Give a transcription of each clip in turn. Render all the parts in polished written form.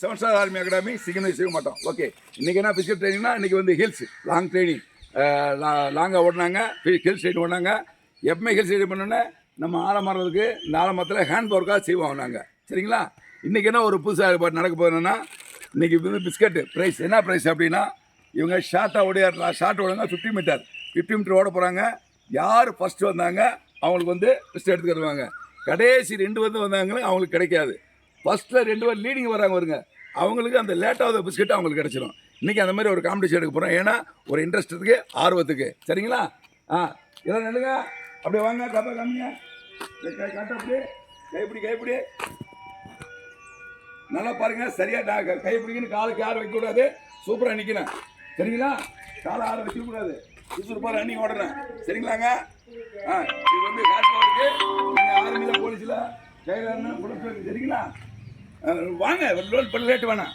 7 star army academy chicken செய்ய மாட்டோம். Okay, இன்றைக்கி என்ன ஃபிசிக்கல் ட்ரைனிங்னா இன்றைக்கி வந்து ஹில்ஸ் லாங் ட்ரைனிங், லாங்காக ஓடினாங்க, ஹில்ஸ் ரைடு ஓடினாங்க. எப்பவுமே ஹில்ஸ் ரைடு பண்ணோன்னே நம்ம ஆலமரத்துக்கு இந்த ஆலமரத்தில் ஹேண்ட் ஒர்க்காக செய்வோம் நாங்கள். சரிங்களா? இன்றைக்கி என்ன ஒரு புதுசாக நடக்க போகுதுன்னா, இன்றைக்கி வந்து பிஸ்கட்டு ப்ரைஸ். என்ன ப்ரைஸ் அப்படின்னா, இவங்க ஷார்ட்டாக ஓடியாடலாம். ஷார்ட் ஓடுங்க 50 மீட்டர் ஓட போகிறாங்க. யார் ஃபஸ்ட்டு வந்தாங்க அவங்களுக்கு வந்து பிஸ்கட் எடுத்து தருவாங்க. கடைசி 2 வந்தாங்களே அவங்களுக்கு கிடைக்காது. ஃபஸ்ட்டில் 2 பேர் லீடிங் வராங்க வருங்க, அவங்களுக்கு அந்த லேட்டாவது பிஸ்கட் அவங்களுக்கு கிடச்சிடும். இன்றைக்கி அந்த மாதிரி ஒரு காம்படிஷன் எடுக்க போகிறோம். ஏன்னா ஒரு இன்ட்ரெஸ்ட்டுக்கு, ஆர்வத்துக்கு. சரிங்களா? இதெல்லாம் நெல்லுங்க, அப்படியே வாங்க, கப்பா காமிங்க, கட்ட அப்படி கைப்பிடி நல்லா பாருங்கள். சரியாக கைப்பிடிக்குன்னு காலுக்கு யாரும் வைக்கக்கூடாது. சூப்பராக நிற்கணும். சரிங்களா? காலை யாரும் வைக்கக்கூடாது. சுறுசுறுப்பாக ரன்னிங் ஓடுறேன். சரிங்களாங்க? இது வந்து காட்டுறவருக்கு நீங்கள் ஆர்மியில் போலீஸில் கையில் கொடுத்து. சரிங்களா? வாங்க, ரொம்ப லேட்டு வேணாம்,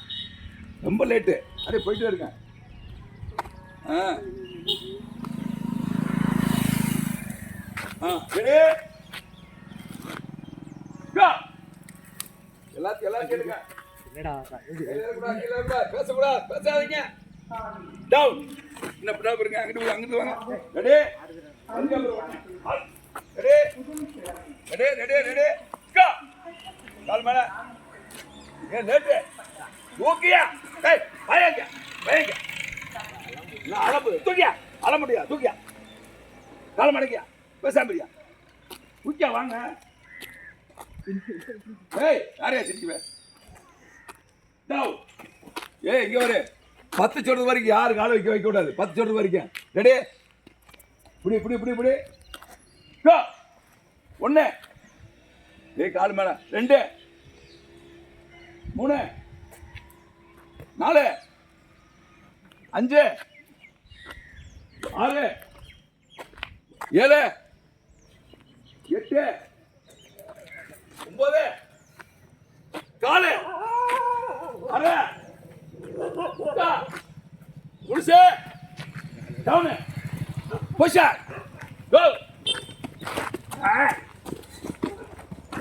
ரொம்ப லேட்டு. அப்படியே போயிட்டு இருக்கேன். சரி, எல்லாத்தையும் கேளுங்க. பேசக்கூடாது, பேசாதீங்க. டவுன் என்ன இருங்க, அங்கிட்டு வாங்க. ரெடி கால் மேல. ஏன் லேட்டு? தூக்கியா பயங்க அளப்பு தூக்கியா, அல முடியா, தூக்கியா கால மடக்கியா, பேசாமரியா, தூக்கியா வாங்க. ஏய் யாரையா சிரிக்குவேன்? ஏய் இங்கே வரு. 10 சொல்றது வரைக்கும் யாரு காலை வைக்க கூடாது. 10 சொல்றது வரைக்கும். ரெடி? இப்படி 1 ஏய் கால் மேல. 2 3 4 5 6 7 8 9 காலு அரை முடிச்சு டவுனு புஷ் கோ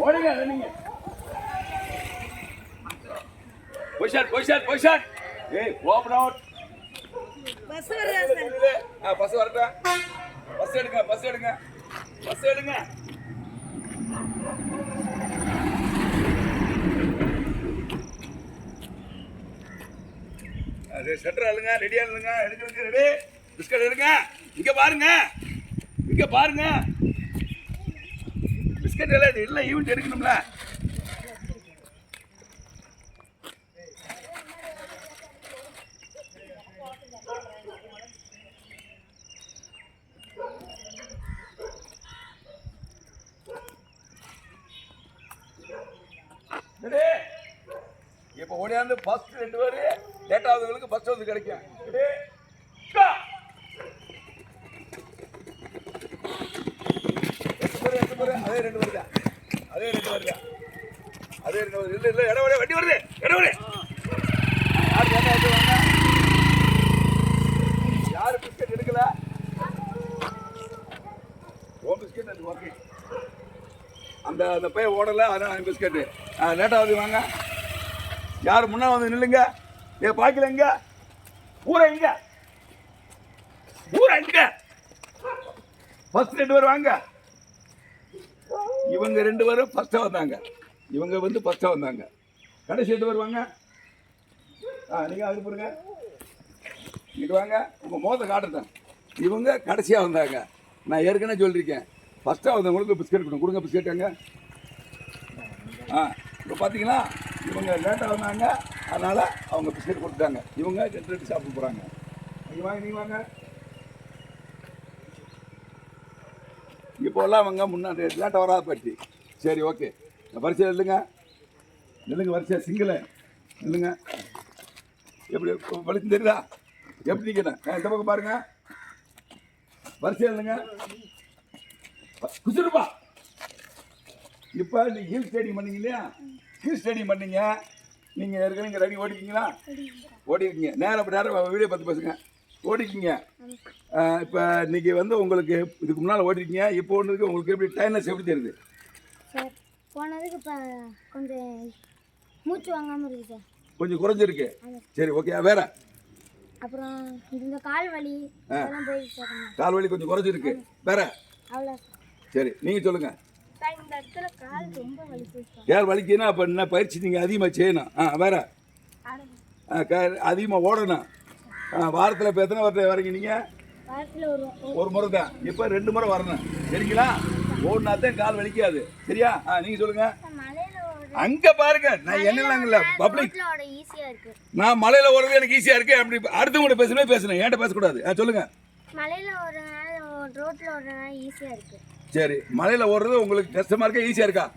ஓடுங்க நீங்க. பொசிஷன் ஏய் ஓபன் அவுட். பஸ் வருதா? பஸ் வரட்டா. பஸ் எடுங்க. சென்டர் ஆளுங்க, ரெடியா இருங்க. எடுக்க ரெடி. பிஸ்கட் எடுங்க. இங்க பாருங்க. பிஸ்கட் எல்லாம் ஈவெண்ட் எடுக்கணும்ல. இப்போ ஓடியாந்து ஃபர்ஸ்ட் 2 பேர் லேட்டாவதுங்களுக்கு ஃபர்ஸ்ட் வந்து கிடைக்கும். அதே 2 வருதா? இல்ல இடவரே வண்டி வருது. யாரு பிஸ்கட் எடுக்கல? ஓ பிஸ்கட் அது ஓகே. அந்த பையன் ஓடல, அதனால பிஸ்கட் லேட்டாவது வாங்க. யார் முன்னா வந்து நில்லுங்க. பாக்கல எங்க ஊரை எங்க ஃபர்ஸ்ட் 2 பேர் வாங்க. இவங்க 2 பேரும் ஃபர்ஸ்டா வந்தாங்க. கடைசி 2 பேர் வாங்க. நீங்க அது பாருங்க, இங்கிட்டு வாங்க. உங்க மோத காட்டுறேன். இவங்க கடைசியா வந்தாங்க. நான் ஏற்கனவே சொல்லியிருக்கேன், ஃபர்ஸ்டா வந்தவங்களுக்கு பிஸ்கட் கொடுங்க. பிஸ்கட் எங்க? இப்போ பார்த்தீங்கன்னா இவங்க லேட்டாக வந்தாங்க, அதனால் அவங்க பிஸ்கட் கொடுத்துட்டாங்க. இவங்க 2 சாப்பிட போகிறாங்க. நீங்கள் வாங்க. இப்போல்லாம் அவங்க முன்னாடி லேட்டாக வராத போயிடுச்சு. சரி ஓகே, வரிசையில் நில்லுங்க. வரிசையாக சிங்கிளை நில்லுங்க. எப்படி வலிச்சு தெரியுதா? எப்படி நிற்கணும்? இந்த பக்கம் பாருங்கள். வரிசையில் நில்லுங்க. குசுருப்பா. இப்போ நீங்கள் ஹில் ஸ்டேடியம் பண்ணீங்க இல்லையா? நீங்கள் ஏற்கனவே இங்கே ரெடி ஓடிருக்கீங்க. நேரம் வீடியோ பார்த்து பேசுங்க. ஓடிருக்கீங்க. இப்போ இன்றைக்கி வந்து உங்களுக்கு இதுக்கு முன்னால் ஓடிருக்கீங்க. இப்போ ஒன்றுக்கு உங்களுக்கு எப்படி டைம்லெஸ் எப்படி தெரியுது? சார் போனதுக்கு இப்போ கொஞ்சம் மூச்சு வாங்காமல் இருக்குது சார். கொஞ்சம் குறைஞ்சிருக்கு. சரி ஓகே. வேற அப்புறம் இந்த கால் வலி அதெல்லாம் போயிடுச்சு. கால் வலி கொஞ்சம் குறைஞ்சிருக்கு. வேற அவ்வளோ. சரி நீங்கள் சொல்லுங்கள். இந்த இடத்துல கால் ரொம்ப வலி போயிடுச்சு. கால் வலிக்குன்னா அப்போ என்ன பயிற்சி நீங்கள் அதிகமாக செய்யணும். வேற அதிகமாக ஓடணும். வாரத்தில் இப்போ எத்தனை வாரத்தில் வரீங்க நீங்கள்? வாரத்தில் ஒரு முறை தான். இப்போ 2 முறை வரணும். சரிங்களா? ஓடினா தான் கால் வலிக்காது. சரியா? நீங்கள் சொல்லுங்கள். அங்கே பாருங்க, நான் என்னங்கல்ல பப்ளிக், நான் மலையில் ஓடுறது எனக்கு ஈஸியாக இருக்கு. அப்படி அடுத்தவங்க பேசுனேன், என்கிட்ட பேசக்கூடாது. சொல்லுங்க. மலையில் ரோட்டில் ஓடுறதுனால ஈஸியாக இருக்கு. சரி, மலையில் ஓடுறது உங்களுக்கு கஷ்டமா இருக்கா ஈஸியாக இருக்கா?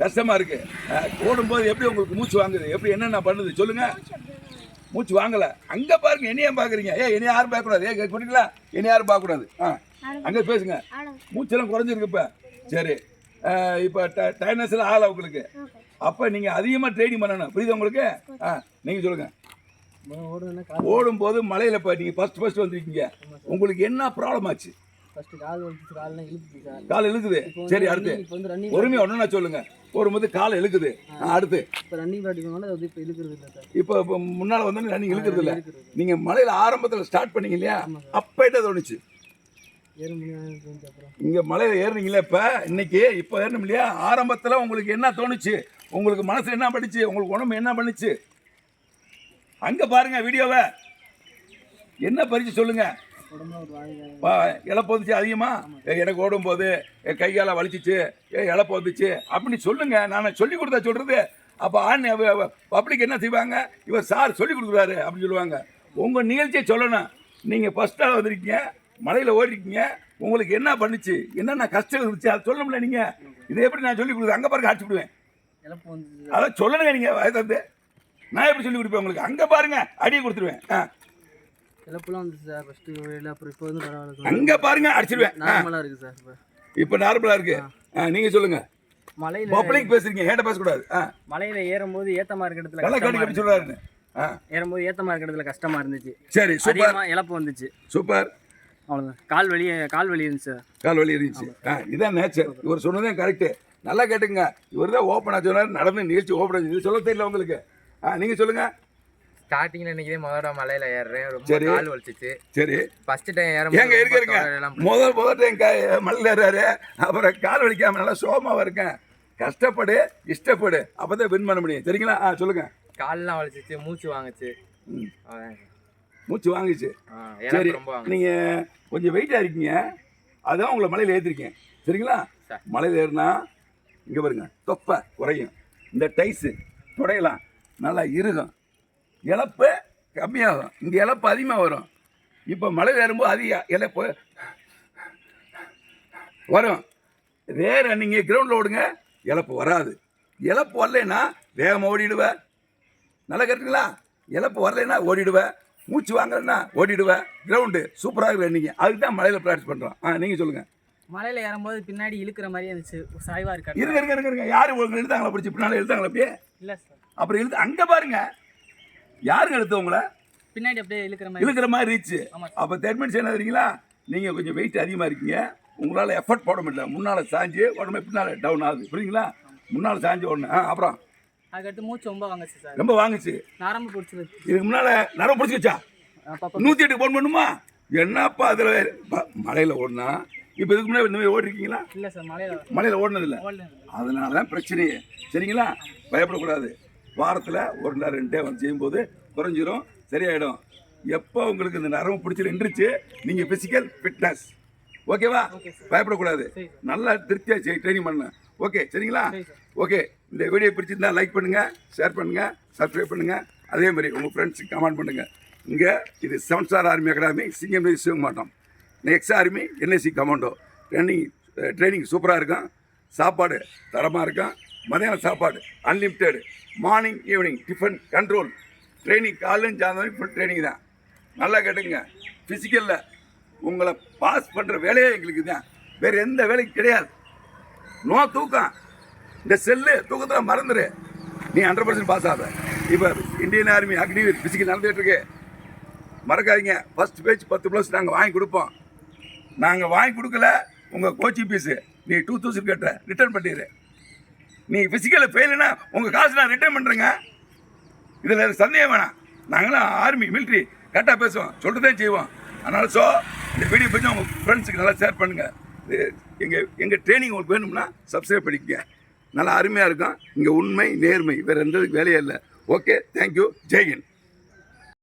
கஷ்டமா இருக்கு. ஓடும்போது எப்படி உங்களுக்கு மூச்சு வாங்குது? எப்படி என்னென்ன பண்ணுது சொல்லுங்க. மூச்சு வாங்கல. அங்க பாருங்க, என்னையா பாக்குறீங்க? என்னை யாரும் பார்க்கக்கூடாது. கொண்டீங்களா? என்னை யாரும் பார்க்கக்கூடாது. அங்க பேசுங்க. மூச்செல்லாம் குறைஞ்சிருக்கு இப்ப. சரி, இப்போ டைனஸ் எல்லாம் ஆகல உங்களுக்கு. அப்ப நீங்க அதிகமா ட்ரைனிங் பண்ணணும். புரியுது உங்களுக்கு? நீங்க சொல்லுங்க. ஓடும்போது மலையில இப்போ நீங்க ஃபர்ஸ்ட் வந்திருக்கீங்க, உங்களுக்கு என்ன ப்ராப்ளம் ஆச்சு? கால் இழுக்குது. சரி, அடுத்து பொறுமையா ஒண்ணுன்னா சொல்லுங்க. ஓடும்போது கால் இழுக்குது. அடுத்து இப்போ முன்னால வந்து ரன்னிங் இழுக்கிறது இல்லை. நீங்க மலையில ஆரம்பத்தில் ஸ்டார்ட் பண்ணீங்க இல்லையா, அப்ப என்ன தோணுச்சு? இங்க மலையில ஏறுனீங்களா இப்ப இன்னைக்கு? இப்ப ஏறணும் இல்லையா? ஆரம்பத்தில் உங்களுக்கு என்ன தோணுச்சு? உங்களுக்கு மனசு என்ன பண்ணுச்சு? உங்களுக்கு உடம்பு என்ன பண்ணுச்சு? அங்க பாருங்க வீடியோவை. என்ன பறிச்சு சொல்லுங்க. இழப்பு வந்துச்சு அதிகமா? எனக்கு ஓடும் போது கைகால வலிச்சிச்சு, இழப்பு வந்துச்சு அப்படின்னு சொல்லுங்க. நான் சொல்லி கொடுத்தா சொல்றது. அப்போ பப்ளிக் என்ன செய்வாங்க? இவர் சார் சொல்லி கொடுக்குறாரு அப்படின்னு சொல்லுவாங்க. உங்கள் நிகழ்ச்சியை சொல்லணும். நீங்கள் ஃபர்ஸ்ட்டாக வந்திருக்கீங்க, மலையில் ஓடிருக்கீங்க, உங்களுக்கு என்ன பண்ணுச்சு, என்னென்ன கஷ்டம் இருந்துச்சு அதை சொல்லணும்ல. நீங்கள் இதை எப்படி நான் சொல்லி கொடுக்குறது? அங்கே பாருங்க, அடிச்சு விடுவேன். அதான் சொல்லணுங்க. நீங்கள் வயது நான் எப்படி சொல்லி கொடுப்பேன் உங்களுக்கு? அங்கே பாருங்க, அடியை கொடுத்துருவேன். அங்க பாருங்க, அடிச்சிடுவேன். இப்போ நார்மலா இருக்கு. நீங்க சொல்லுங்க. மலையில பப்ளிக் பேசுறீங்க, ஏட்ட பேசக்கூடாது. மலையில ஏறும்போது ஏத்தமா இருக்கிற இடத்துல நல்லா கட்டி சொல்றாரு. ஏறும்போது ஏத்தமா இருக்கிற இடத்துல கஷ்டமா இருந்துச்சு. சரி, சூப்பர். இழப்பு வந்துச்சு. சூப்பர். அவ்வளவுதான். கால் வலி இருந்துச்சு. கால் வலி இருந்துச்சு. இதான் நேச்சர். இவர் சொன்னதே கரெக்ட். நல்லா கேட்டுங்க. இவர் தான் ஓப்பனா சொன்னார். நடந்து நிகழ்ச்சி ஓப்பனா இது சொல்ல தெரியல உங்களுக்கு. நீங்க சொல்லுங்க. ஸ்டார்டிங்ல இன்னைக்கு முதல்ல மலையில ஏறுறேன், ரொம்ப கால் வலிச்சிச்சு. சரி, ஃபர்ஸ்ட் டைம் ஏறும்போது ஏங்க இருக்க முதல் டைம் மலையில ஏறாரு, அப்புறம் கால் வலிக்காம நல்லா சோகமாவா இருக்கேன். கஷ்டப்படு, இஷ்டப்படு, அப்பதான் வின் பண்ண முடியும். சரிங்களா? சொல்லுங்க. கால்லாம் வலிச்சிச்சு, மூச்சு வாங்குச்சு. மூச்சு வாங்குச்சு. சரி, நீங்க கொஞ்சம் வெயிட்டா இருக்கீங்க, அதான் உங்களை மலையில ஏற்றிருக்கேன். சரிங்களா? மலையில ஏறினா இங்க பாருங்க, தொப்பை குறையும், இந்த டைஸு துடையலாம், நல்லா இருக்கும், இழப்பு கம்மியாகும். இங்கே இழப்பு அதிகமாக வரும். இப்போ மழை ஏறும்போது அதிக இழப்பு வரும். வேற நீங்கள் கிரவுண்டில் ஓடுங்க, இழப்பு வராது. இழப்பு வரலைன்னா வேகமாக ஓடிடுவேன். நல்லா கேட்டுங்களா? இழப்பு வரலைன்னா ஓடிடுவேன். மூச்சு வாங்கலைன்னா ஓடிடுவேன். கிரவுண்டு சூப்பராக இருக்கு. நீங்கள் அதுக்கு தான் மலையில் ப்ராக்டிஸ் பண்ணுறோம். நீங்கள் சொல்லுங்கள். மலையில் ஏறும்போது பின்னாடி இழுக்கிற மாதிரியே இருந்துச்சு, சாய்வாக இருக்கா? இருங்க. யார் உங்களுக்கு எழுதாங்களா? பிடிச்சி பின்னால் எழுதாங்களா? அப்படியே இல்லை சார். அப்புறம் எழுத்து அங்கே பாருங்க, யாருங்க எடுத்து உங்களை பின்னாடி அப்படியே இழுக்கிற மாதிரி இருந்துச்சு. அப்போ தேர்ட் என்ன தெரியுங்களா? நீங்கள் கொஞ்சம் வெயிட் அதிகமாக இருக்கீங்க, உங்களால் எஃபர்ட் போட முடியல. முன்னால் சாஞ்சு உடனே பின்னால் டவுன் ஆகுது. புரியுங்களா? முன்னால் சாஞ்சு உடனே அப்புறம் அதுக்கடுத்து மூச்சு ரொம்ப வாங்குச்சு சார். ரொம்ப வாங்குச்சு. நரம்பு பிடிச்சி இதுக்கு முன்னால் நரம்பு பிடிச்சிச்சா? 108 போன் பண்ணுமா? என்னப்பா அதில் மலையில் ஓடினா இப்போ இதுக்கு முன்னாடி இந்த மாதிரி ஓடிருக்கீங்களா? இல்லை சார், மலையில் ஓடினதில்லை. அதனால தான் பிரச்சனையே. சரிங்களா? பயப்படக்கூடாது. வாரத்தில் 1 2 டே வந்து செய்யும்போது குறைஞ்சிரும், சரியாயிடும். எப்போ உங்களுக்கு இந்த நரம்பு பிடிச்சி நின்றுச்சு, நீங்கள் ஃபிசிக்கல் ஃபிட்னஸ். ஓகேவா? பயப்படக்கூடாது. நல்லா திருப்தியாக ட்ரைனிங் பண்ணணும். ஓகே, சரிங்களா? ஓகே, இந்த வீடியோ பிடிச்சிருந்தா லைக் பண்ணுங்கள், ஷேர் பண்ணுங்கள், சப்ஸ்கிரைப் பண்ணுங்கள். அதே மாதிரி உங்கள் ஃப்ரெண்ட்ஸுக்கு கமெண்ட் பண்ணுங்கள். இங்கே இது 7 ஸ்டார் ஆர்மி அகாடமி, சிங்கம் சிவமாட்டம், ex army, NSC commando. Training சூப்பராக இருக்கும். சாப்பாடு தரமாக இருக்கும். மதியானம் சாப்பாடு unlimited. Morning evening tiffin control. Training காலையும் சாயந்தரம் ஃபுல் ட்ரைனிங் தான். நல்லா கேட்டுங்க. ஃபிசிக்கலில் உங்களை பாஸ் பண்ணுற வேலையே எங்களுக்கு தான், வேறு எந்த வேலையும் கிடையாது. நோ தூக்கம். இந்த செல்லு தூக்கத்தில் மறந்துடு, நீ 100% பாஸ் ஆகுது. இப்போ இந்தியன் ஆர்மி அக்னிவீர் ஃபிசிக்கல் நடந்துகிட்டு இருக்கு. மறக்காதீங்க. ஃபர்ஸ்ட் பேஜ் 10+ நாங்கள் வாங்கி கொடுப்போம். நாங்கள் வாங்கி கொடுக்கல, உங்கள் கோச்சிங் ஃபீஸு நீ 2000 கட்டுற, ரிட்டர்ன் பண்ணிடு. நீ ஃபிசிக்கலில் ஃபெயிலுன்னா உங்கள் காசு நான் ரிட்டர்ன் பண்ணுறேங்க. இதில் சந்தேகம் வேணாம். நாங்களாம் ஆர்மி மிலிட்ரி கரெக்டாக பேசுவோம், சொல்கிறதே செய்வோம். அதனால் இந்த வீடியோ பற்றி உங்கள் ஃப்ரெண்ட்ஸுக்கு நல்லா ஷேர் பண்ணுங்கள். எங்கள் ட்ரைனிங் உங்களுக்கு வேணும்னா சப்ஸ்கிரைப் பண்ணிக்கங்க. நல்லா அருமையாக இருக்கும். இங்கே உண்மை நேர்மை வேறு எந்த வேலையே இல்லை. ஓகே, தேங்க்யூ, ஜெய்ஹிந்த்.